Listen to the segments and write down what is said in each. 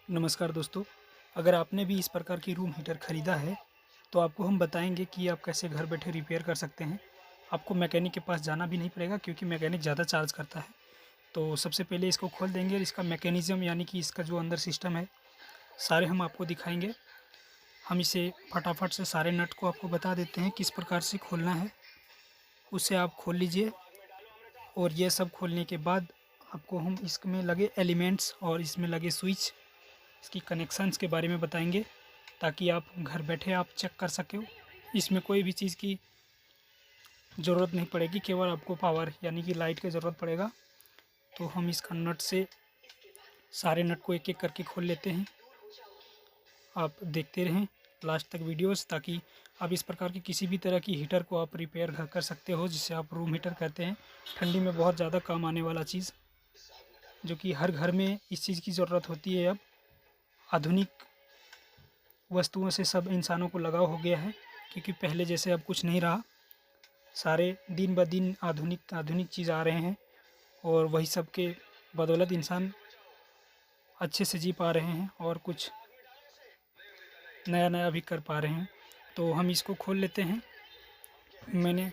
नमस्कार दोस्तों। अगर आपने भी इस प्रकार की रूम हीटर ख़रीदा है, तो आपको हम बताएँगे कि आप कैसे घर बैठे रिपेयर कर सकते हैं। आपको मैकेनिक के पास जाना भी नहीं पड़ेगा क्योंकि मैकेनिक ज़्यादा चार्ज करता है। तो सबसे पहले इसको खोल देंगे और इसका मैकेनिज़्म यानी कि इसका जो अंदर सिस्टम है, सारे हम आपको दिखाएँगे। हम इसे फटाफट से सारे नट को आपको बता देते हैं किस प्रकार से खोलना है, उसे आप खोल लीजिए। और ये सब खोलने के बाद आपको हम इसमें लगे एलिमेंट्स और इसमें लगे स्विच, इसकी कनेक्शंस के बारे में बताएंगे ताकि आप घर बैठे आप चेक कर सकें। इसमें कोई भी चीज़ की ज़रूरत नहीं पड़ेगी, केवल आपको पावर यानी कि लाइट की ज़रूरत पड़ेगा। तो हम इसका नट से सारे नट को एक एक करके खोल लेते हैं। आप देखते रहें लास्ट तक वीडियोस, ताकि आप इस प्रकार की किसी भी तरह की हीटर को आप रिपेयर घर कर सकते हो, जिसे आप रूम हीटर कहते हैं। ठंडी में बहुत ज़्यादा काम आने वाला चीज़, जो कि हर घर में इस चीज़ की ज़रूरत होती है। अब आधुनिक वस्तुओं से सब इंसानों को लगाव हो गया है, क्योंकि पहले जैसे अब कुछ नहीं रहा। सारे दिन ब दिन आधुनिक चीज़ आ रहे हैं और वही सब के बदौलत इंसान अच्छे से जी पा रहे हैं और कुछ नया नया भी कर पा रहे हैं। तो हम इसको खोल लेते हैं। मैंने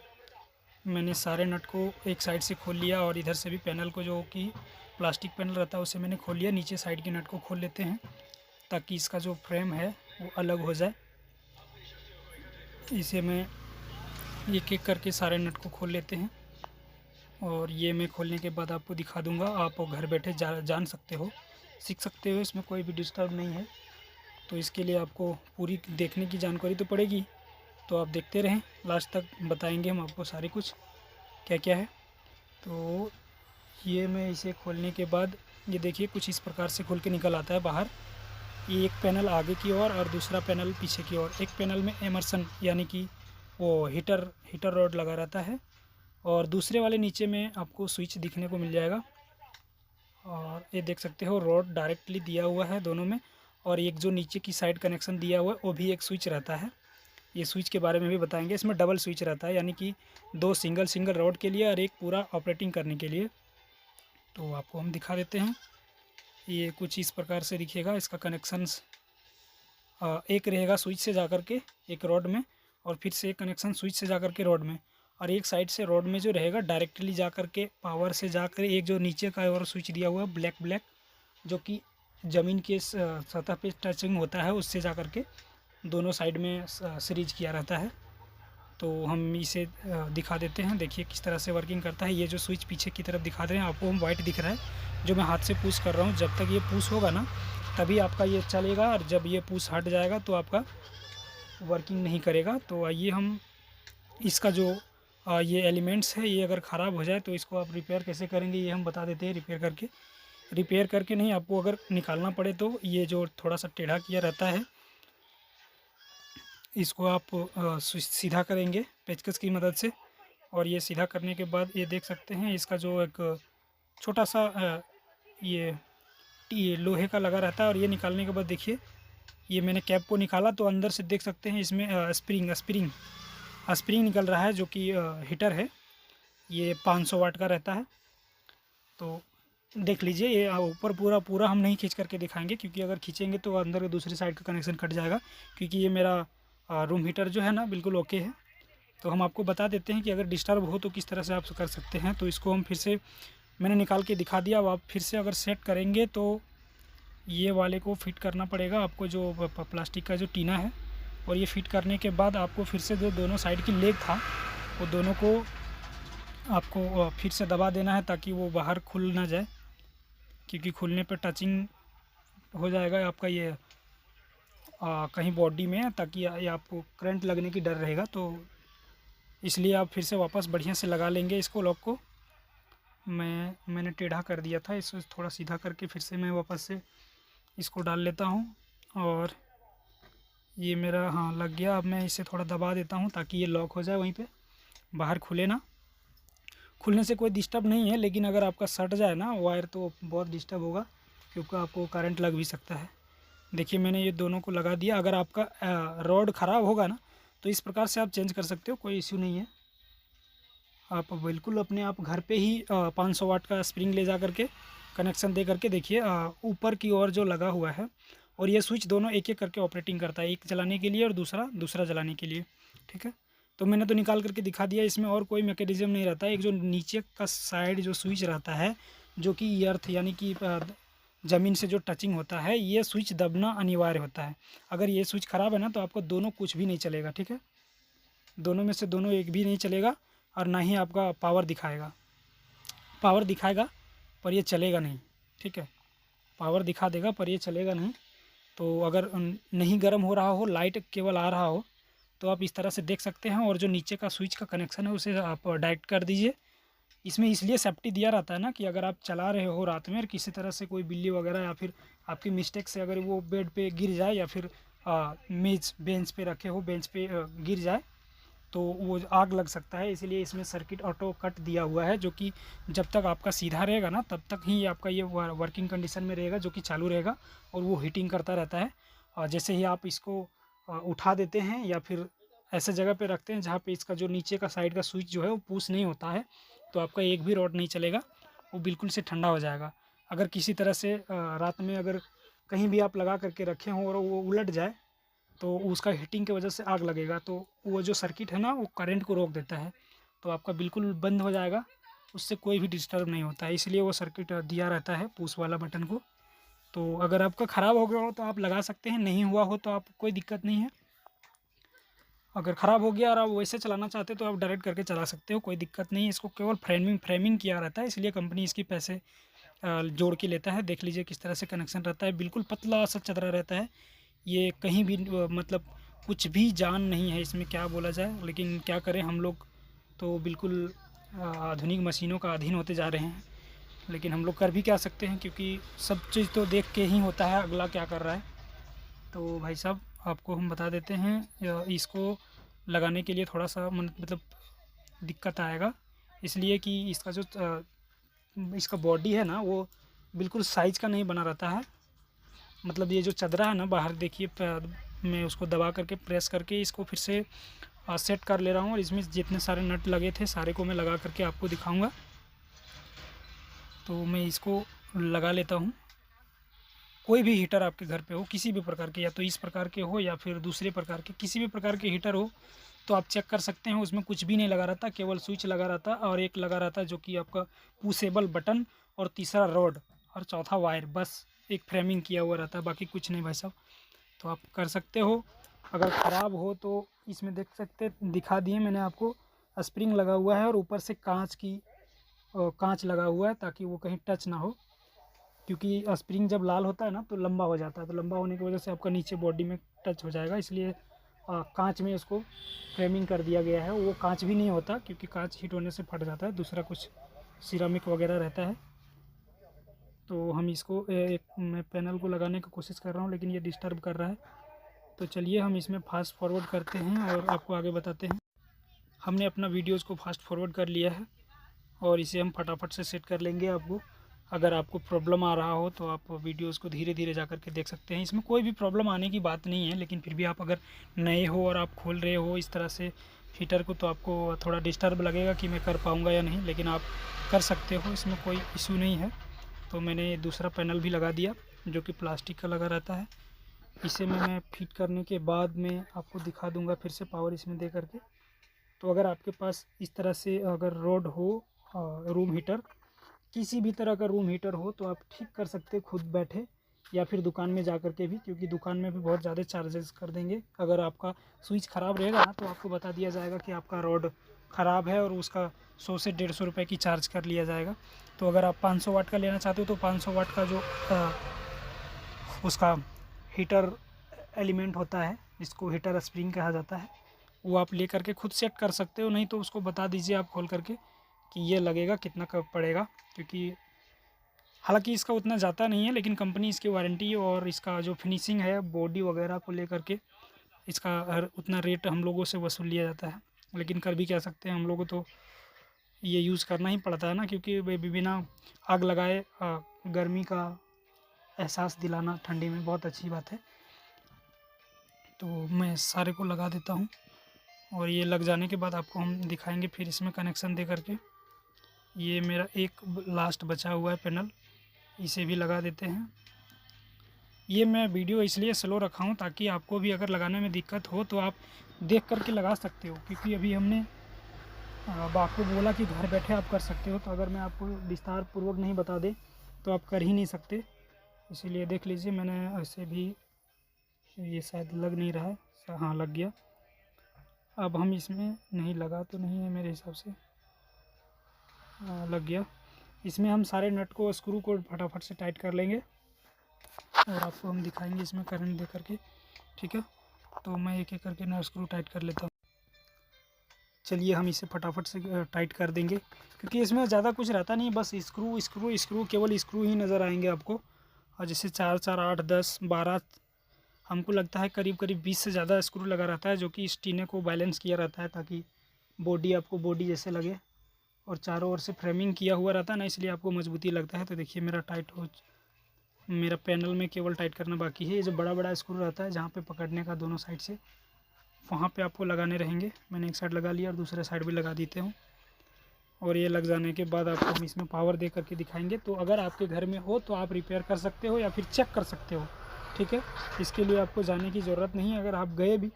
मैंने सारे नट को एक साइड से खोल लिया और इधर से भी पैनल को, जो कि प्लास्टिक पैनल रहता है, उसे मैंने खोल लिया। नीचे साइड के नट को खोल लेते हैं ताकि इसका जो फ्रेम है वो अलग हो जाए। इसे मैं एक एक करके सारे नट को खोल लेते हैं और ये मैं खोलने के बाद आपको दिखा दूंगा। आप घर बैठे जान सकते हो, सीख सकते हो, इसमें कोई भी डिस्टर्ब नहीं है। तो इसके लिए आपको पूरी देखने की जानकारी तो पड़ेगी, तो आप देखते रहें, लास्ट तक बताएंगे हम आपको सारे कुछ क्या क्या है। तो ये मैं इसे खोलने के बाद ये देखिए कुछ इस प्रकार से खुल के निकल आता है बाहर। ये एक पैनल आगे की ओर और दूसरा पैनल पीछे की ओर। एक पैनल में एमर्सन यानी कि वो हीटर रॉड लगा रहता है और दूसरे वाले नीचे में आपको स्विच दिखने को मिल जाएगा। और ये देख सकते हो रॉड डायरेक्टली दिया हुआ है दोनों में, और एक जो नीचे की साइड कनेक्शन दिया हुआ है वो भी एक स्विच रहता है। ये स्विच के बारे में भी बताएंगे। इसमें डबल स्विच रहता है, यानी कि दो सिंगल रॉड के लिए और एक पूरा ऑपरेटिंग करने के लिए। तो आपको हम दिखा देते हैं। ये कुछ इस प्रकार से दिखेगा। इसका कनेक्शंस एक रहेगा स्विच से जाकर के एक रॉड में, और फिर से एक कनेक्शन स्विच से जाकर के रॉड में, और एक साइड से रॉड में जो रहेगा डायरेक्टली जाकर के पावर से जाकर एक जो नीचे का और स्विच दिया हुआ है ब्लैक, जो कि ज़मीन के सतह पे टचिंग होता है, उससे जाकर के दोनों साइड में सीरीज किया रहता है। तो हम इसे दिखा देते हैं। देखिए किस तरह से वर्किंग करता है। ये जो स्विच पीछे की तरफ दिखा रहे हैं आपको, हम वाइट दिख रहा है जो मैं हाथ से पुश कर रहा हूँ। जब तक ये पुश होगा ना तभी आपका ये चलेगा, और जब ये पुश हट जाएगा तो आपका वर्किंग नहीं करेगा। तो आइए हम इसका जो ये एलिमेंट्स है, ये अगर ख़राब हो जाए तो इसको आप रिपेयर कैसे करेंगे ये हम बता देते हैं। रिपेयर करके नहीं, आपको अगर निकालना पड़े तो ये जो थोड़ा सा टेढ़ा किया रहता है, इसको आप सीधा करेंगे पेचकस की मदद से। और ये सीधा करने के बाद ये देख सकते हैं इसका जो एक छोटा सा ये लोहे का लगा रहता है। और ये निकालने के बाद देखिए ये मैंने कैप को निकाला तो अंदर से देख सकते हैं इसमें स्प्रिंग निकल रहा है, जो कि हीटर है। ये 500 वाट का रहता है। तो देख लीजिए, ये ऊपर पूरा हम नहीं खींच करके दिखाएंगे, क्योंकि अगर खींचेंगे तो अंदर दूसरी साइड का कनेक्शन कट जाएगा। क्योंकि ये मेरा रूम हीटर जो है ना बिल्कुल ओके है। तो हम आपको बता देते हैं कि अगर डिस्टर्ब हो तो किस तरह से आप कर सकते हैं। तो इसको हम फिर से मैंने निकाल के दिखा दिया। अब आप फिर से अगर सेट करेंगे तो ये वाले को फिट करना पड़ेगा आपको, जो प्लास्टिक का जो टीना है। और ये फिट करने के बाद आपको फिर से जो दोनों साइड की लेग था वो दोनों को आपको फिर से दबा देना है, ताकि वो बाहर खुल ना जाए। क्योंकि खुलने पर टचिंग हो जाएगा आपका ये कहीं बॉडी में, ताकि ये आपको करंट लगने की डर रहेगा। तो इसलिए आप फिर से वापस बढ़िया से लगा लेंगे इसको, लॉक को। मैंने टेढ़ा कर दिया था, इसको थोड़ा सीधा करके फिर से मैं वापस से इसको डाल लेता हूँ। और ये मेरा लग गया। अब मैं इसे थोड़ा दबा देता हूँ ताकि ये लॉक हो जाए वहीं पे, बाहर खुले ना। खुलने से कोई डिस्टर्ब नहीं है, लेकिन अगर आपका सट जाए ना वायर तो बहुत डिस्टर्ब होगा, क्योंकि आपको करंट लग भी सकता है। देखिए मैंने ये दोनों को लगा दिया। अगर आपका रॉड ख़राब होगा ना तो इस प्रकार से आप चेंज कर सकते हो, कोई इश्यू नहीं है। आप बिल्कुल अपने आप घर पे ही 500 वाट का स्प्रिंग ले जा करके कनेक्शन दे करके देखिए ऊपर की ओर जो लगा हुआ है, और ये स्विच दोनों एक एक करके ऑपरेटिंग करता है, एक जलाने के लिए और दूसरा जलाने के लिए। ठीक है, तो मैंने तो निकाल करके दिखा दिया। इसमें और कोई मैकेनिज्म नहीं रहता है। एक जो नीचे का साइड जो स्विच रहता है, जो कि अर्थ यानी कि ज़मीन से जो टचिंग होता है, ये स्विच दबना अनिवार्य होता है। अगर ये स्विच ख़राब है ना, तो आपका दोनों कुछ भी नहीं चलेगा। ठीक है, दोनों में से दोनों एक भी नहीं चलेगा, और ना ही आपका पावर दिखाएगा। पावर दिखाएगा पर ये चलेगा नहीं। ठीक है, पावर दिखा देगा पर ये चलेगा नहीं। तो अगर नहीं गर्म हो रहा हो, लाइट केवल आ रहा हो, तो आप इस तरह से देख सकते हैं। और जो नीचे का स्विच का कनेक्शन है उसे आप डायरेक्ट कर दीजिए। इसमें इसलिए सेफ्टी दिया रहता है ना, कि अगर आप चला रहे हो रात में और किसी तरह से कोई बिल्ली वगैरह या फिर आपकी मिस्टेक से अगर वो बेड पे गिर जाए, या फिर मेज बेंच पे रखे हो, बेंच पे गिर जाए, तो वो आग लग सकता है। इसलिए इसमें सर्किट ऑटो कट दिया हुआ है, जो कि जब तक आपका सीधा रहेगा ना, तब तक ही आपका ये वर्किंग कंडीशन में रहेगा, जो कि चालू रहेगा और वो हीटिंग करता रहता है। और जैसे ही आप इसको उठा देते हैं या फिर ऐसे जगह पे रखते हैं जहाँ पे इसका जो नीचे का साइड का स्विच जो है वो पुश नहीं होता है, तो आपका एक भी रॉड नहीं चलेगा, वो बिल्कुल से ठंडा हो जाएगा। अगर किसी तरह से रात में अगर कहीं भी आप लगा करके रखे हों और वो उलट जाए, तो उसका हीटिंग की वजह से आग लगेगा, तो वो जो सर्किट है ना, वो करंट को रोक देता है, तो आपका बिल्कुल बंद हो जाएगा, उससे कोई भी डिस्टर्ब नहीं होता है। इसलिए वो सर्किट दिया रहता है पुश वाला बटन को। तो अगर आपका ख़राब हो गया हो तो आप लगा सकते हैं, नहीं हुआ हो तो आप कोई दिक्कत नहीं है। अगर ख़राब हो गया और आप वैसे चलाना चाहते हो तो आप डायरेक्ट करके चला सकते हो, कोई दिक्कत नहीं है। इसको केवल फ्रेमिंग किया रहता है, इसलिए कंपनी इसकी पैसे जोड़ के लेता है। देख लीजिए किस तरह से कनेक्शन रहता है, बिल्कुल पतला सा चदरा रहता है। ये कहीं भी मतलब कुछ भी जान नहीं है इसमें, क्या बोला जाए। लेकिन क्या करें, हम लोग तो बिल्कुल आधुनिक मशीनों का अधीन होते जा रहे हैं, लेकिन हम लोग कर भी क्या सकते हैं, क्योंकि सब चीज़ तो देख के ही होता है अगला क्या कर रहा है। तो भाई साहब, आपको हम बता देते हैं, इसको लगाने के लिए थोड़ा सा मतलब दिक्कत आएगा, इसलिए कि इसका जो इसका बॉडी है ना, वो बिल्कुल साइज का नहीं बना रहता है। मतलब ये जो चदरा है ना बाहर, देखिए मैं उसको दबा करके प्रेस करके इसको फिर से सेट कर ले रहा हूँ, और इसमें जितने सारे नट लगे थे सारे को मैं लगा करके आपको दिखाऊंगा। तो मैं इसको लगा लेता हूँ। कोई भी हीटर आपके घर पे हो, किसी भी प्रकार के, या तो इस प्रकार के हो या फिर दूसरे प्रकार के, किसी भी प्रकार के हीटर हो, तो आप चेक कर सकते हैं। उसमें कुछ भी नहीं लगा रहता, केवल स्विच लगा रहता और एक लगा रहता जो कि आपका पुशेबल बटन, और तीसरा रॉड, और चौथा वायर, बस एक फ्रेमिंग किया हुआ रहता है, बाकी कुछ नहीं भाई साहब। तो आप कर सकते हो। अगर ख़राब हो तो इसमें देख सकते, दिखा दिए मैंने आपको, स्प्रिंग लगा हुआ है और ऊपर से कांच लगा हुआ है, ताकि वो कहीं टच ना हो। क्योंकि स्प्रिंग जब लाल होता है ना तो लंबा हो जाता है, तो लंबा होने की वजह से आपका नीचे बॉडी में टच हो जाएगा, इसलिए कांच में उसको फ्रेमिंग कर दिया गया है। वो कांच भी नहीं होता, क्योंकि कांच हीट होने से फट जाता है, दूसरा कुछ सिरामिक वगैरह रहता है। तो हम इसको मैं पैनल को लगाने की कोशिश कर रहा हूँ, लेकिन ये डिस्टर्ब कर रहा है। तो चलिए हम इसमें फास्ट फॉरवर्ड करते हैं और आपको आगे बताते हैं। हमने अपना वीडियोज़ को फास्ट फॉरवर्ड कर लिया है, और इसे हम फटाफट से सेट कर लेंगे। आपको अगर आपको प्रॉब्लम आ रहा हो तो आप वीडियोस को धीरे धीरे जा करके देख सकते हैं। इसमें कोई भी प्रॉब्लम आने की बात नहीं है, लेकिन फिर भी आप अगर नए हो और आप खोल रहे हो इस तरह से हीटर को, तो आपको थोड़ा डिस्टर्ब लगेगा कि मैं कर पाऊँगा या नहीं, लेकिन आप कर सकते हो, इसमें कोई इशू नहीं है। तो मैंने दूसरा पैनल भी लगा दिया, जो कि प्लास्टिक का लगा रहता है। इसे मैं फिट करने के बाद में आपको दिखा दूँगा फिर से पावर इसमें दे करके। तो अगर आपके पास इस तरह से अगर रोड हो, रूम हीटर, किसी भी तरह का रूम हीटर हो, तो आप ठीक कर सकते खुद बैठे, या फिर दुकान में जा कर के भी, क्योंकि दुकान में भी बहुत ज़्यादा चार्जेस कर देंगे। अगर आपका स्विच ख़राब रहेगा ना, तो आपको बता दिया जाएगा कि आपका रॉड ख़राब है, और उसका 100 से 150 रुपये की चार्ज कर लिया जाएगा। तो अगर आप 500 वाट का लेना चाहते हो, तो 500 वाट का जो उसका हीटर एलिमेंट होता है, जिसको हीटर स्प्रिंग कहा जाता है, वो आप ले करके खुद सेट कर सकते हो। नहीं तो उसको बता दीजिए आप खोल करके कि ये लगेगा कितना कब पड़ेगा, क्योंकि हालांकि इसका उतना जाता नहीं है, लेकिन कंपनी इसकी वारंटी और इसका जो फिनिशिंग है बॉडी वगैरह को लेकर के, इसका हर उतना रेट हम लोगों से वसूल लिया जाता है। लेकिन कर भी क्या सकते हैं, हम लोगों को तो ये यूज़ करना ही पड़ता है ना, क्योंकि बिना आग लगाए गर्मी का एहसास दिलाना ठंडी में बहुत अच्छी बात है। तो मैं सारे को लगा देता हूँ, और ये लग जाने के बाद आपको हम दिखाएंगे फिर इसमें कनेक्शन दे करके। ये मेरा एक लास्ट बचा हुआ है पैनल, इसे भी लगा देते हैं। ये मैं वीडियो इसलिए स्लो रखा हूँ ताकि आपको भी अगर लगाने में दिक्कत हो तो आप देख करके लगा सकते हो, क्योंकि अभी हमने आपको बोला कि घर बैठे आप कर सकते हो, तो अगर मैं आपको विस्तार पूर्वक नहीं बता दे तो आप कर ही नहीं सकते। इसीलिए देख लीजिए, मैंने ऐसे भी, ये शायद लग नहीं रहा है, हाँ लग गया। अब हम इसमें नहीं लगा तो नहीं है मेरे हिसाब से, लग गया। इसमें हम सारे नट को, स्क्रू को फटाफट से टाइट कर लेंगे और आपको हम दिखाएंगे इसमें करंट दे करके, ठीक है। तो मैं एक एक करके नट स्क्रू टाइट कर लेता हूँ। चलिए हम इसे फटाफट से टाइट कर देंगे, क्योंकि इसमें ज़्यादा कुछ रहता नहीं, बस स्क्रू स्क्रू स्क्रू, केवल स्क्रू ही नज़र आएंगे आपको। और जैसे 4 4 8 10 12, हमको लगता है करीब करीब 20 से ज़्यादा स्क्रू लगा रहता है, जो कि इस टीने को बैलेंस किया रहता है ताकि बॉडी आपको बॉडी जैसे लगे। और चारों ओर से फ्रेमिंग किया हुआ रहता है ना, इसलिए आपको मजबूती लगता है। तो देखिए मेरा पैनल में केवल टाइट करना बाकी है। ये जो बड़ा बड़ा स्क्रू रहता है जहाँ पे पकड़ने का दोनों साइड से, वहाँ पे आपको लगाने रहेंगे। मैंने एक साइड लगा लिया और दूसरे साइड भी लगा देते हूँ। और ये लग जाने के बाद आपको हम इसमें पावर दे करके दिखाएंगे। तो अगर आपके घर में हो तो आप रिपेयर कर सकते हो या फिर चेक कर सकते हो, ठीक है। इसके लिए आपको जाने की ज़रूरत नहीं है। अगर आप गए भी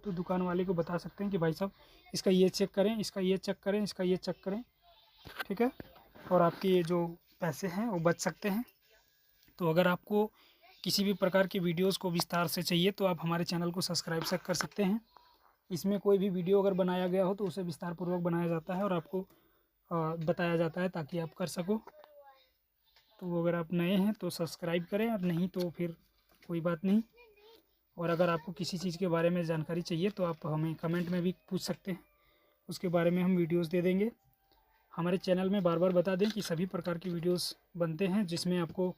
तो दुकान वाले को बता सकते हैं कि भाई साहब इसका ये चेक करें, इसका ये चेक करें, इसका ये चेक करें, ठीक है। और आपके ये जो पैसे हैं वो बच सकते हैं। तो अगर आपको किसी भी प्रकार की वीडियोस को विस्तार से चाहिए तो आप हमारे चैनल को सब्सक्राइब कर सकते हैं। इसमें कोई भी वीडियो अगर बनाया गया हो तो उसे विस्तार पूर्वक बनाया जाता है और आपको बताया जाता है ताकि आप कर सको। तो अगर आप नए हैं तो सब्सक्राइब करें, और नहीं तो फिर कोई बात नहीं। और अगर आपको किसी चीज़ के बारे में जानकारी चाहिए तो आप हमें कमेंट में भी पूछ सकते हैं, उसके बारे में हम वीडियोस दे देंगे। हमारे चैनल में बार बार बता दें कि सभी प्रकार की वीडियोस बनते हैं जिसमें आपको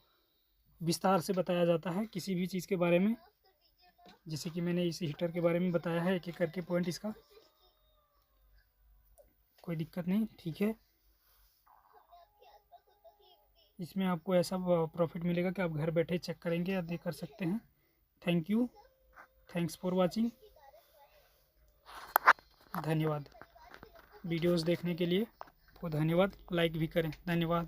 विस्तार से बताया जाता है किसी भी चीज़ के बारे में। जैसे कि मैंने इस हीटर के बारे में बताया है एक एक करके पॉइंट इसका, कोई दिक्कत नहीं, ठीक है। इसमें आपको ऐसा प्रॉफिट मिलेगा कि आप घर बैठे चेक करेंगे या देख कर सकते हैं। Thank you, thanks for watching, धन्यवाद। वीडियोस देखने के लिए आपको धन्यवाद। लाइक भी करें, धन्यवाद।